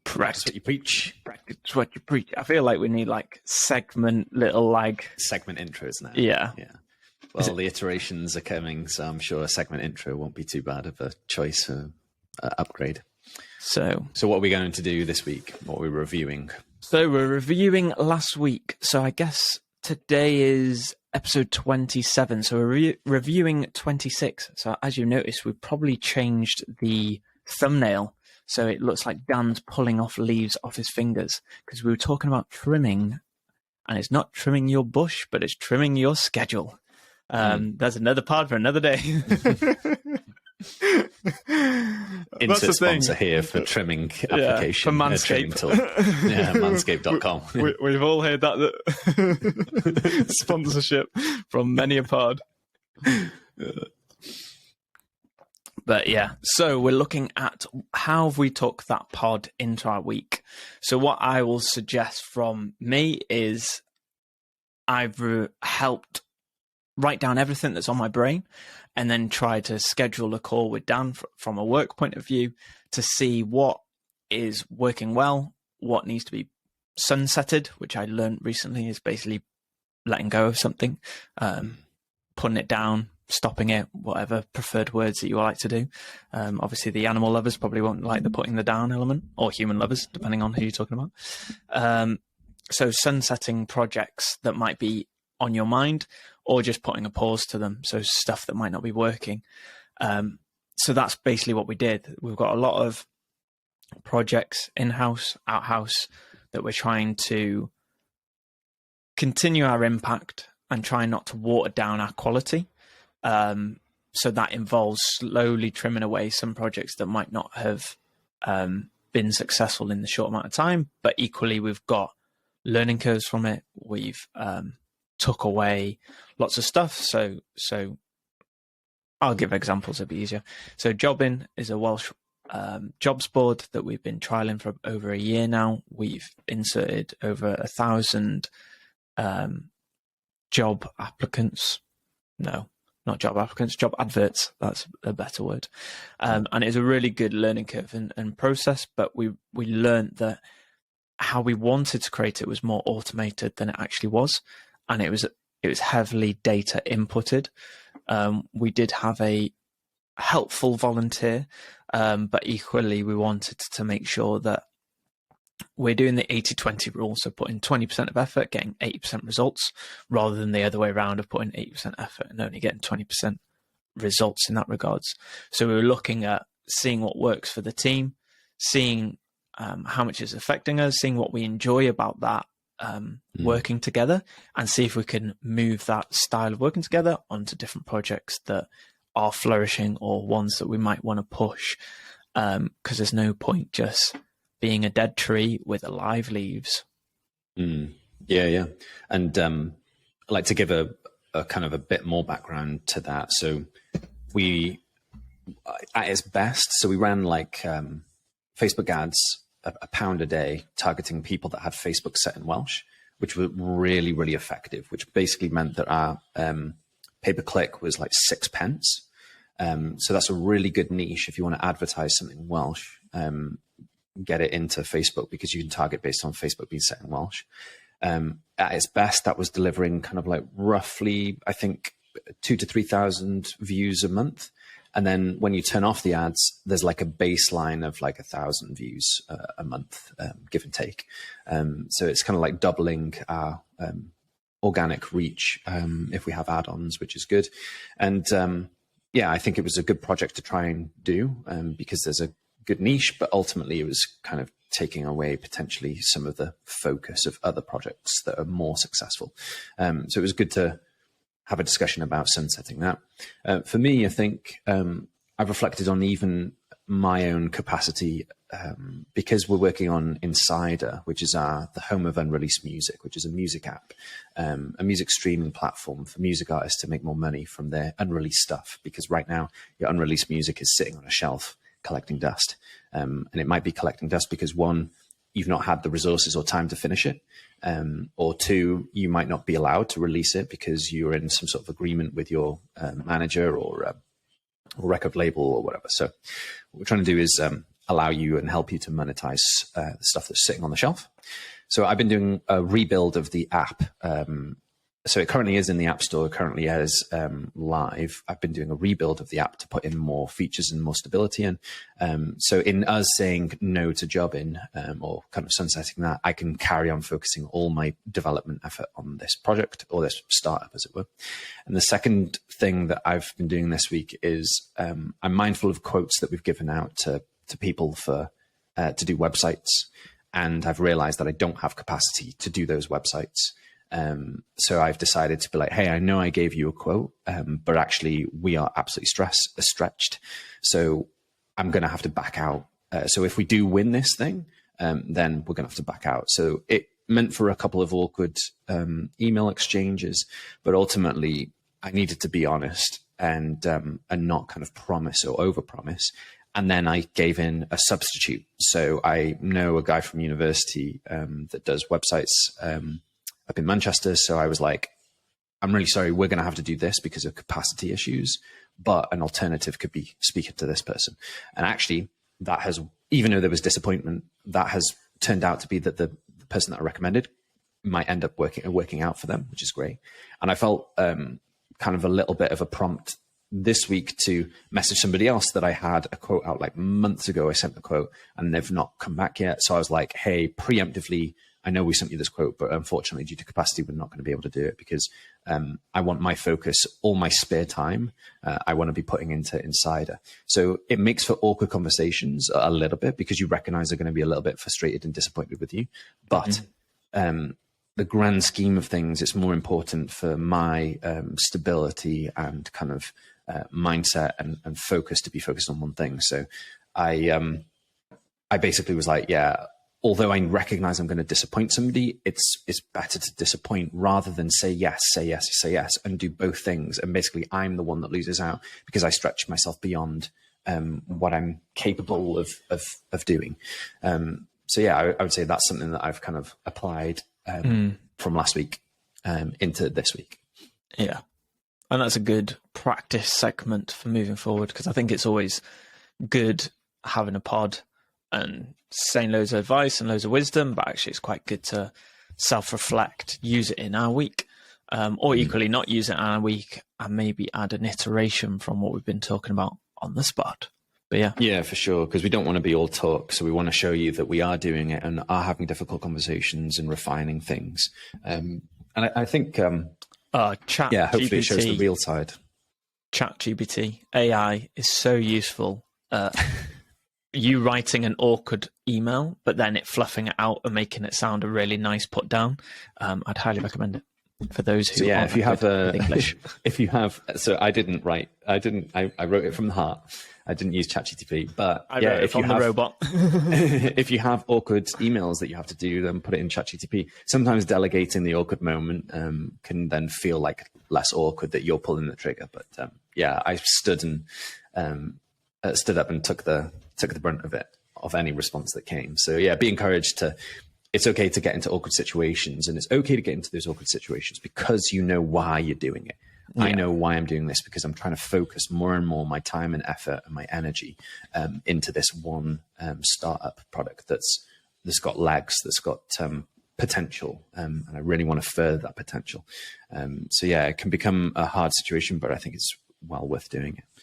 Practice what you preach. Practice what you preach. I feel like we need like segment intros now. Yeah. Well, the iterations are coming, so I'm sure a segment intro won't be too bad of a choice or upgrade. So what are we going to do this week? What are we reviewing? So we're reviewing last week. So I guess today is episode 27. So we're reviewing 26. So as you notice, we've probably changed the thumbnail. So it looks like Dan's pulling off leaves off his fingers because we were talking about trimming, and it's not trimming your bush, but it's trimming your schedule. That's another pod for another day. Insert sponsor here for trimming application. For Manscaped. Manscaped.com. We've all heard that sponsorship from many a pod. But yeah, so we're looking at how have we took that pod into our week. So what I will suggest from me is I've helped write down everything that's on my brain and then try to schedule a call with Dan from a work point of view to see what is working well, what needs to be sunsetted, which I learned recently is basically letting go of something, putting it down, stopping it, whatever preferred words that you like to do. Obviously, the animal lovers probably won't like the putting the down element, or human lovers, depending on who you're talking about. So sunsetting projects that might be on your mind, or just putting a pause to them. So stuff that might not be working. So that's basically what we did. We've got a lot of projects in-house, out-house, that we're trying to continue our impact and try not to water down our quality. So that involves slowly trimming away some projects that might not have been successful in the short amount of time, but equally we've got learning curves from it. We've took away lots of stuff. So I'll give examples, it'll be easier. So Jobbing is a Welsh jobs board that we've been trialing for over a year now. We've inserted over 1,000 job applicants. No, not job applicants, job adverts. That's a better word. And it's a really good learning curve and process, but we learned that how we wanted to create it was more automated than it actually was. And it was heavily data inputted. We did have a helpful volunteer, but equally we wanted to make sure that we're doing the 80-20 rule, so putting 20% of effort, getting 80% results, rather than the other way around of putting 80% effort and only getting 20% results in that regards. So we were looking at seeing what works for the team, seeing how much it's affecting us, seeing what we enjoy about that, working together, and see if we can move that style of working together onto different projects that are flourishing or ones that we might want to push, because there's no point just being a dead tree with alive leaves. Yeah. And I'd like to give a kind of a bit more background to that. So we, at its best, so we ran like Facebook ads, £1 a day, targeting people that had Facebook set in Welsh, which were really, really effective, which basically meant that our pay-per-click was like 6 pence. So that's a really good niche if you want to advertise something in Welsh, get it into Facebook, because you can target based on Facebook being set in Welsh. At its best, that was delivering kind of like roughly, I think, 2,000 to 3,000 views a month. And then when you turn off the ads, there's like a baseline of like 1,000 views a month, give and take. So it's kind of like doubling our organic reach if we have add-ons, which is good. And yeah, I think it was a good project to try and do because there's a good niche, but ultimately it was kind of taking away potentially some of the focus of other projects that are more successful. So it was good to have a discussion about sunsetting that. For me, I think I've reflected on even my own capacity because we're working on Insider, which is the home of unreleased music, which is a music app, a music streaming platform for music artists to make more money from their unreleased stuff. Because right now, your unreleased music is sitting on a shelf collecting dust. And it might be collecting dust because, one, you've not had the resources or time to finish it. Or two, you might not be allowed to release it because you're in some sort of agreement with your manager or record label or whatever. So what we're trying to do is allow you and help you to monetize the stuff that's sitting on the shelf. So I've been doing a rebuild of the app. So it currently is in the App Store, currently is live. I've been doing a rebuild of the app to put in more features and more stability in. So in us saying no to jobbing or kind of sunsetting that, I can carry on focusing all my development effort on this project or this startup, as it were. And the second thing that I've been doing this week is I'm mindful of quotes that we've given out to people for to do websites. And I've realized that I don't have capacity to do those websites. So I've decided to be like, hey, I know I gave you a quote, but actually we are absolutely stretched. So I'm going to have to back out. So if we do win this thing, then we're going to have to back out. So it meant for a couple of awkward email exchanges, but ultimately I needed to be honest and not kind of promise or overpromise. And then I gave in a substitute. So I know a guy from university that does websites up in Manchester. So I was like, I'm really sorry, we're going to have to do this because of capacity issues, but an alternative could be speaking to this person. And actually that has, even though there was disappointment, that has turned out to be that the person that I recommended might end up working out for them, which is great. And I felt kind of a little bit of a prompt this week to message somebody else that I had a quote out like months ago. I sent the quote and they've not come back yet. So I was like, hey, preemptively, I know we sent you this quote, but unfortunately, due to capacity, we're not going to be able to do it because I want my focus, all my spare time, I want to be putting into Insider. So it makes for awkward conversations a little bit because you recognize they're going to be a little bit frustrated and disappointed with you. But the grand scheme of things, it's more important for my stability and kind of mindset and focus to be focused on one thing. So I basically was like, yeah, although I recognize I'm going to disappoint somebody, it's better to disappoint rather than say yes, and do both things. And basically I'm the one that loses out because I stretch myself beyond what I'm capable of doing. So yeah, I would say that's something that I've kind of applied from last week into this week. Yeah. And that's a good practice segment for moving forward because I think it's always good having a pod and saying loads of advice and loads of wisdom, but actually it's quite good to self-reflect, use it in our week, or equally not use it in our week and maybe add an iteration from what we've been talking about on the spot. But yeah, for sure, because we don't want to be all talk, so we want to show you that we are doing it and are having difficult conversations and refining things. And I think, hopefully it shows the real side. ChatGPT AI is so useful. You writing an awkward email, but then it fluffing it out and making it sound a really nice put down. I'd highly recommend it for those who if you have English. If you have, so I wrote it from the heart. I didn't use ChatGPT, but I wrote it from the robot. If you have awkward emails that you have to do, then put it in ChatGPT. Sometimes delegating the awkward moment can then feel like less awkward that you're pulling the trigger. But I stood up and took the brunt of it, of any response that came. So yeah, be encouraged it's okay to get into awkward situations, and it's okay to get into those awkward situations because you know why you're doing it. Yeah. I know why I'm doing this because I'm trying to focus more and more my time and effort and my energy into this one startup product that's got legs, that's got potential, and I really want to further that potential. So yeah, it can become a hard situation, but I think it's well worth doing it.